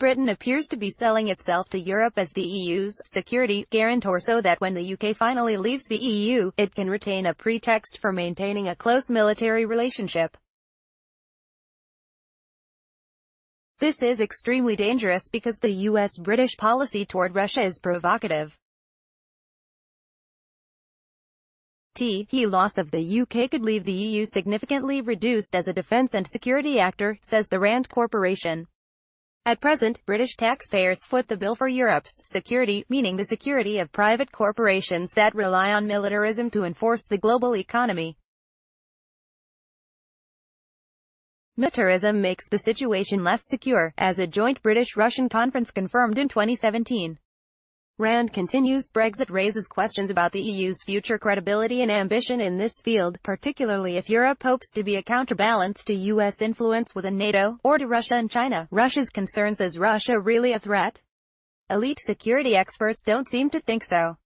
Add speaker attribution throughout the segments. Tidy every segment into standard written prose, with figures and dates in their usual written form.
Speaker 1: Britain appears to be selling itself to Europe as the EU's security guarantor so that when the UK finally leaves the EU, it can retain a pretext for maintaining a close military relationship. This is extremely dangerous because the US-British policy toward Russia is provocative. The loss of the UK could leave the EU significantly reduced as a defence and security actor, says the Rand Corporation. At present, British taxpayers foot the bill for Europe's security, meaning the security of private corporations that rely on militarism to enforce the global economy. Militarism makes the situation less secure, as a joint British-Russian conference confirmed in 2017. Rand continues, Brexit raises questions about the EU's future credibility and ambition in this field, particularly if Europe hopes to be a counterbalance to US influence within NATO, or to Russia and China. Russia's concerns: is Russia really a threat? Elite security experts don't seem to think so.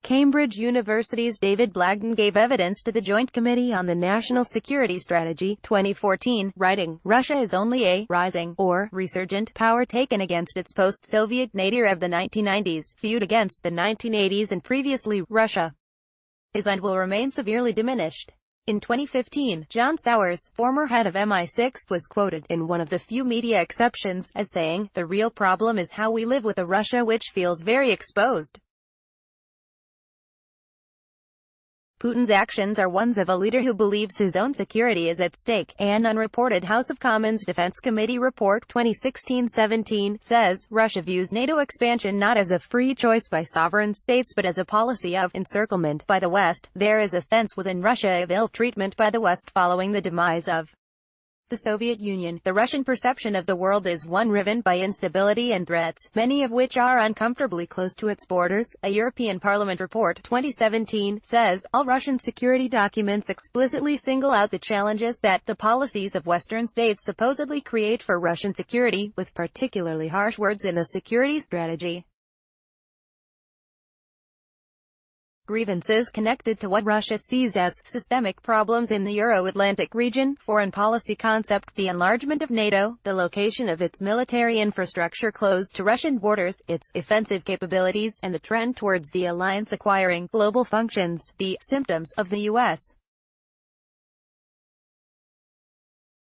Speaker 1: Cambridge University's David Blagden gave evidence to the Joint Committee on the National Security Strategy, 2014, writing, Russia is only a rising, or resurgent, power taken against its post-Soviet nadir of the 1990s, viewed against the 1980s and previously, Russia is and will remain severely diminished. In 2015, John Sowers, former head of MI6, was quoted, in one of the few media exceptions, as saying, the real problem is how we live with a Russia which feels very exposed. Putin's actions are ones of a leader who believes his own security is at stake. An unreported House of Commons Defense Committee report 2016-17 says, Russia views NATO expansion not as a free choice by sovereign states but as a policy of encirclement by the West. There is a sense within Russia of ill treatment by the West following the demise of the Soviet Union. The Russian perception of the world is one riven by instability and threats, many of which are uncomfortably close to its borders. A European Parliament report 2017 says, all Russian security documents explicitly single out the challenges that the policies of Western states supposedly create for Russian security, with particularly harsh words in the security strategy. Grievances connected to what Russia sees as systemic problems in the Euro-Atlantic region, foreign policy concept, the enlargement of NATO, the location of its military infrastructure close to Russian borders, its offensive capabilities, and the trend towards the alliance acquiring global functions, the symptoms of the U.S.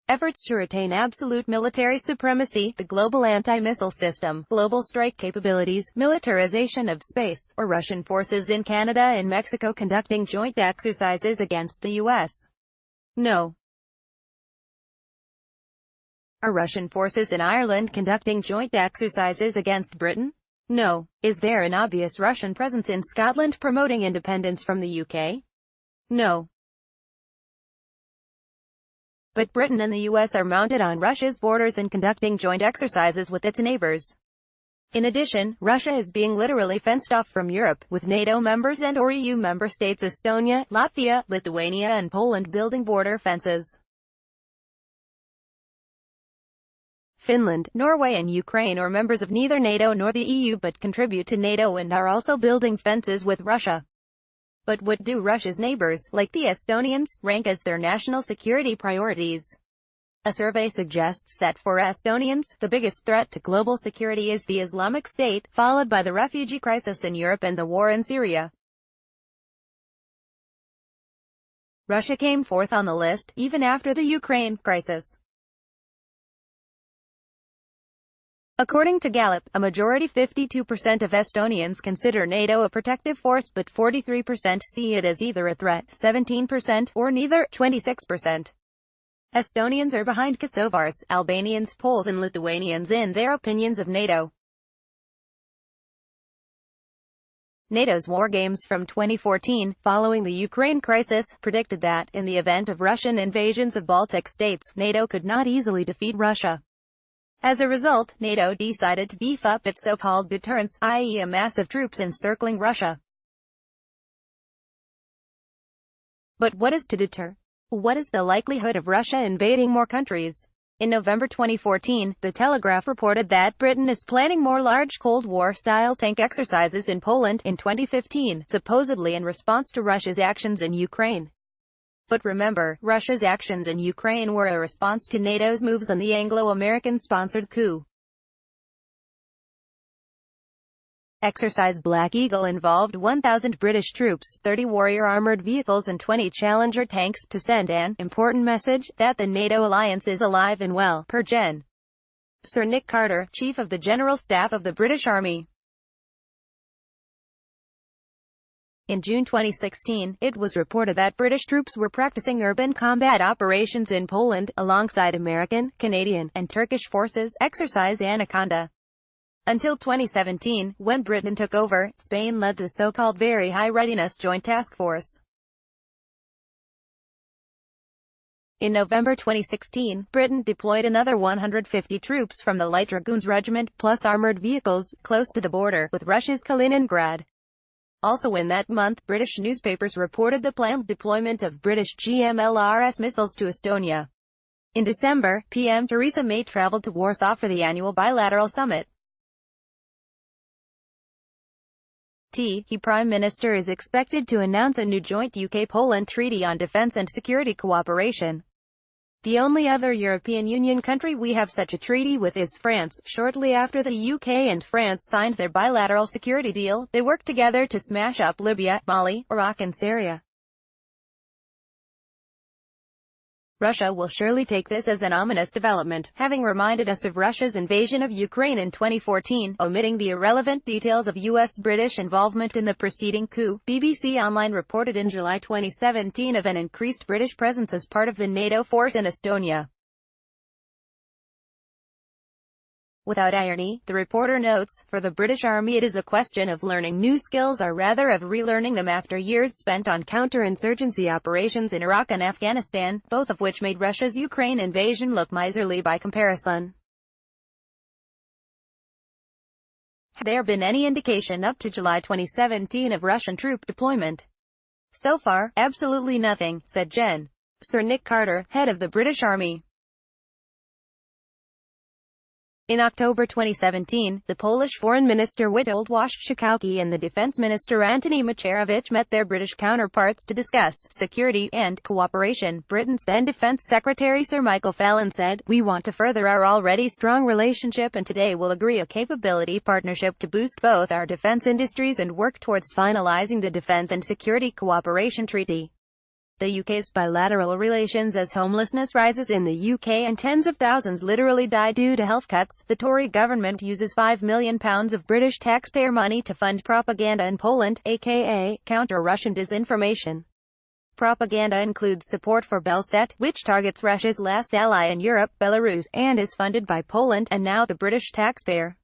Speaker 1: efforts to retain absolute military supremacy, the global anti-missile system, global strike capabilities, militarization of space, or Russian forces in Canada and Mexico conducting joint exercises against the U.S. No. Are Russian forces in Ireland conducting joint exercises against Britain? No. Is there an obvious Russian presence in Scotland promoting independence from the UK? No. But Britain and the US are mounted on Russia's borders and conducting joint exercises with its neighbors. In addition, Russia is being literally fenced off from Europe, with NATO members and/or EU member states Estonia, Latvia, Lithuania and Poland building border fences. Finland, Norway and Ukraine are members of neither NATO nor the EU but contribute to NATO and are also building fences with Russia. But what do Russia's neighbors, like the Estonians, rank as their national security priorities? A survey suggests that for Estonians, the biggest threat to global security is the Islamic State, followed by the refugee crisis in Europe and the war in Syria. Russia came fourth on the list, even after the Ukraine crisis. According to Gallup, a majority 52% of Estonians consider NATO a protective force but 43% see it as either a threat, 17%, or neither, 26%. Estonians are behind Kosovars, Albanians, Poles and Lithuanians in their opinions of NATO. NATO's war games from 2014, following the Ukraine crisis, predicted that, in the event of Russian invasions of Baltic states, NATO could not easily defeat Russia. As a result, NATO decided to beef up its so-called deterrence, i.e. a mass of troops encircling Russia. But what is to deter? What is the likelihood of Russia invading more countries? In November 2014, The Telegraph reported that Britain is planning more large Cold War-style tank exercises in Poland in 2015, supposedly in response to Russia's actions in Ukraine. But remember, Russia's actions in Ukraine were a response to NATO's moves on the Anglo-American-sponsored coup. Exercise Black Eagle involved 1,000 British troops, 30 Warrior armored vehicles and 20 Challenger tanks, to send an important message that the NATO alliance is alive and well, per Gen. Sir Nick Carter, Chief of the General Staff of the British Army. In June 2016, it was reported that British troops were practicing urban combat operations in Poland, alongside American, Canadian, and Turkish forces. Exercise Anaconda. Until 2017, when Britain took over, Spain led the so-called Very High Readiness Joint Task Force. In November 2016, Britain deployed another 150 troops from the Light Dragoons Regiment, plus armored vehicles, close to the border with Russia's Kaliningrad. Also in that month, British newspapers reported the planned deployment of British GMLRS missiles to Estonia. In December, PM Theresa May travelled to Warsaw for the annual bilateral summit. The Prime Minister is expected to announce a new joint UK-Poland treaty on defence and security cooperation. The only other European Union country we have such a treaty with is France. Shortly after the UK and France signed their bilateral security deal, they worked together to smash up Libya, Mali, Iraq and Syria. Russia will surely take this as an ominous development, having reminded us of Russia's invasion of Ukraine in 2014, omitting the irrelevant details of US-British involvement in the preceding coup. BBC Online reported in July 2017 of an increased British presence as part of the NATO force in Estonia. Without irony, the reporter notes, for the British Army it is a question of learning new skills or rather of relearning them after years spent on counter-insurgency operations in Iraq and Afghanistan, both of which made Russia's Ukraine invasion look miserly by comparison. Had there been any indication up to July 2017 of Russian troop deployment? So far, absolutely nothing, said Gen. Sir Nick Carter, head of the British Army. In October 2017, the Polish Foreign Minister Witold Waszczykowski and the Defense Minister Antoni Macierewicz met their British counterparts to discuss security and cooperation. Britain's then Defense Secretary Sir Michael Fallon said, "We want to further our already strong relationship and today will agree a capability partnership to boost both our defense industries and work towards finalizing the Defense and Security Cooperation Treaty." The UK's bilateral relations. As homelessness rises in the UK and tens of thousands literally die due to health cuts, the Tory government uses £5 million of British taxpayer money to fund propaganda in Poland, aka counter-Russian disinformation. Propaganda includes support for Belset, which targets Russia's last ally in Europe, Belarus, and is funded by Poland and now the British taxpayer.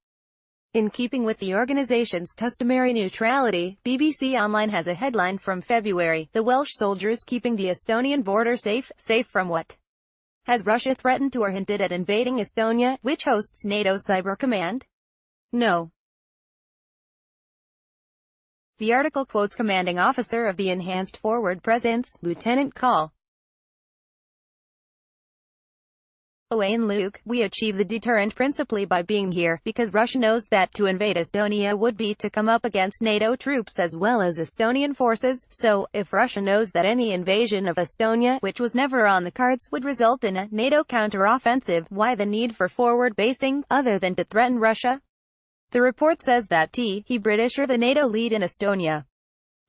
Speaker 1: In keeping with the organization's customary neutrality, BBC Online has a headline from February: "The Welsh soldiers keeping the Estonian border safe. Safe from what? Has Russia threatened to or hinted at invading Estonia, which hosts NATO's Cyber Command? No." The article quotes commanding officer of the Enhanced Forward Presence, Lieutenant Col. Owain Luke, "We achieve the deterrent principally by being here, because Russia knows that to invade Estonia would be to come up against NATO troops as well as Estonian forces, so, if Russia knows that any invasion of Estonia, which was never on the cards, would result in a NATO counter-offensive, why the need for forward basing, other than to threaten Russia?" The report says that the British are the NATO lead in Estonia.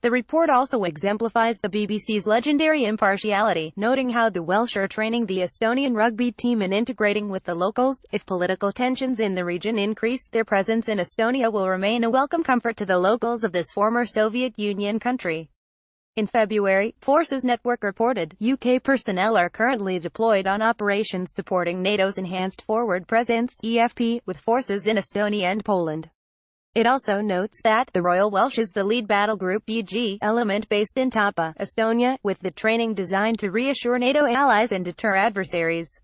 Speaker 1: The report also exemplifies the BBC's legendary impartiality, noting how the Welsh are training the Estonian rugby team and integrating with the locals. If political tensions in the region increase, their presence in Estonia will remain a welcome comfort to the locals of this former Soviet Union country. In February, Forces Network reported, UK personnel are currently deployed on operations supporting NATO's Enhanced Forward Presence (EFP), with forces in Estonia and Poland. It also notes that the Royal Welsh is the lead battle group (BG) element based in Tapa, Estonia, with the training designed to reassure NATO allies and deter adversaries.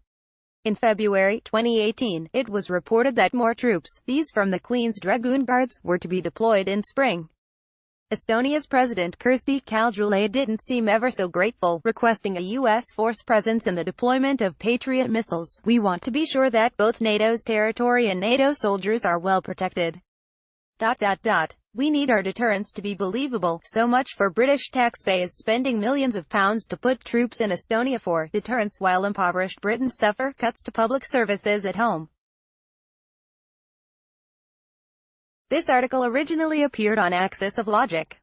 Speaker 1: In February 2018, it was reported that more troops, these from the Queen's Dragoon Guards, were to be deployed in spring. Estonia's President Kersti Kaljulaid didn't seem ever so grateful, requesting a U.S. force presence in the deployment of Patriot missiles. "We want to be sure that both NATO's territory and NATO soldiers are well protected." We need our deterrence to be believable. So much for British taxpayers spending millions of pounds to put troops in Estonia for deterrence, while impoverished Britain suffer cuts to public services at home. This article originally appeared on Axis of Logic.